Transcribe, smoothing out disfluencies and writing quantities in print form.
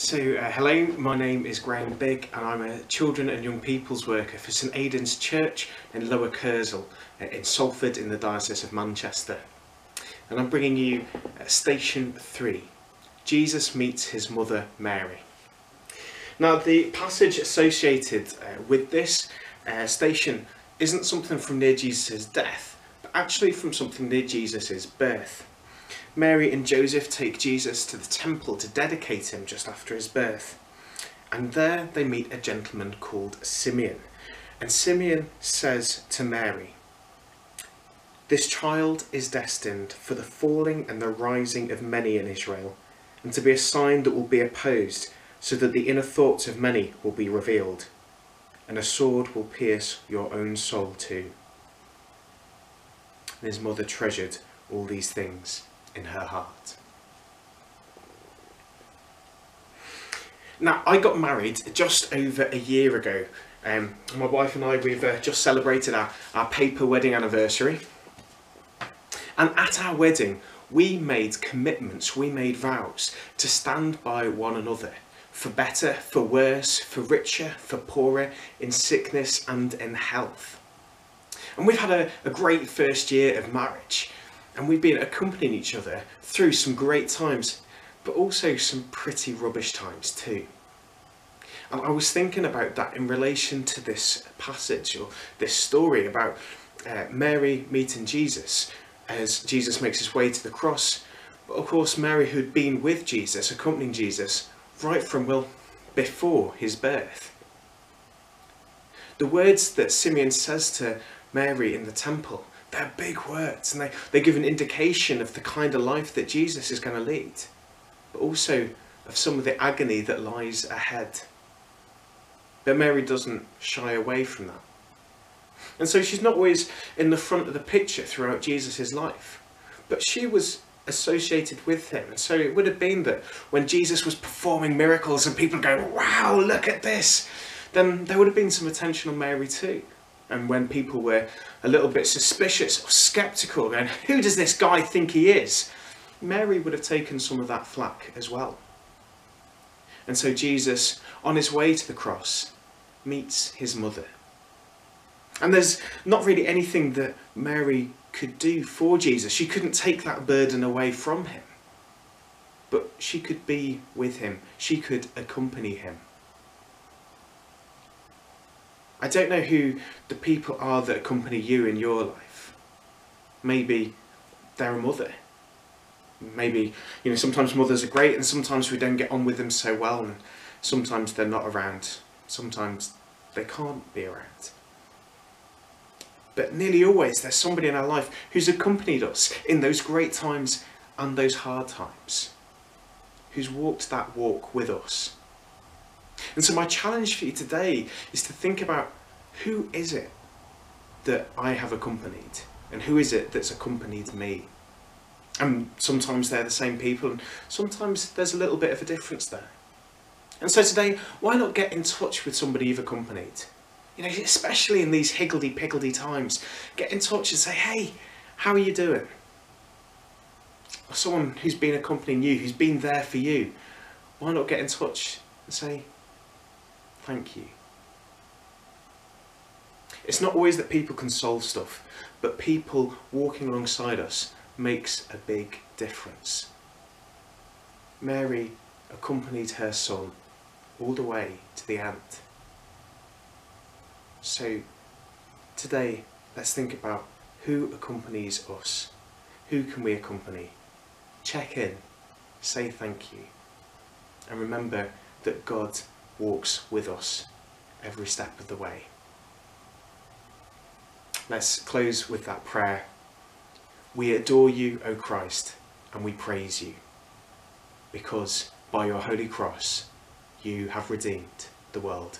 Hello, my name is Graeme Bigg and I'm a children and young people's worker for St Aidan's church in Lower Kersal in Salford in the Diocese of Manchester. And I'm bringing you Station 3, Jesus meets his mother Mary. Now the passage associated with this station isn't something from near Jesus' death, but actually from something near Jesus' birth. Mary and Joseph take Jesus to the temple to dedicate him just after his birth. And there they meet a gentleman called Simeon. And Simeon says to Mary, "This child is destined for the falling and the rising of many in Israel, and to be a sign that will be opposed, so that the inner thoughts of many will be revealed. And a sword will pierce your own soul too." And his mother treasured all these things in her heart. Now, I got married just over a year ago. My wife and I, we've just celebrated our paper wedding anniversary. And at our wedding, we made commitments, we made vows to stand by one another, for better, for worse, for richer, for poorer, in sickness and in health. And we've had a great first year of marriage. And we've been accompanying each other through some great times, but also some pretty rubbish times too. And I was thinking about that in relation to this passage, or this story about Mary meeting Jesus as Jesus makes his way to the cross. But of course, Mary, who'd been with Jesus, accompanying Jesus, right from, well, before his birth. The words that Simeon says to Mary in the temple, they're big words, and they give an indication of the kind of life that Jesus is going to lead, but also of some of the agony that lies ahead. But Mary doesn't shy away from that. And so she's not always in the front of the picture throughout Jesus' life, but she was associated with him. And so it would have been that when Jesus was performing miracles and people going, "Wow, look at this," then there would have been some attention on Mary too. And when people were a little bit suspicious or sceptical, going, "Who does this guy think he is?" Mary would have taken some of that flack as well. And so Jesus, on his way to the cross, meets his mother. And there's not really anything that Mary could do for Jesus. She couldn't take that burden away from him. But she could be with him. She could accompany him. I don't know who the people are that accompany you in your life. Maybe they're a mother. Maybe, sometimes mothers are great and sometimes we don't get on with them so well, and sometimes they're not around. Sometimes they can't be around. But nearly always there's somebody in our life who's accompanied us in those great times and those hard times, who's walked that walk with us. And so my challenge for you today is to think about, who is it that I have accompanied, and who is it that's accompanied me? And sometimes they're the same people, and sometimes there's a little bit of a difference there. And so today, why not get in touch with somebody you've accompanied? Especially in these higgledy-piggledy times, get in touch and say, "Hey, how are you doing?" Or someone who's been accompanying you, who's been there for you, why not get in touch and say, "Thank you." It's not always that people can solve stuff, but people walking alongside us makes a big difference. Mary accompanied her son all the way to the end. So today, let's think about who accompanies us. Who can we accompany? Check in, say thank you, and remember that God walks with us every step of the way. Let's close with that prayer. We adore you, O Christ, and we praise you, because by your holy cross you have redeemed the world.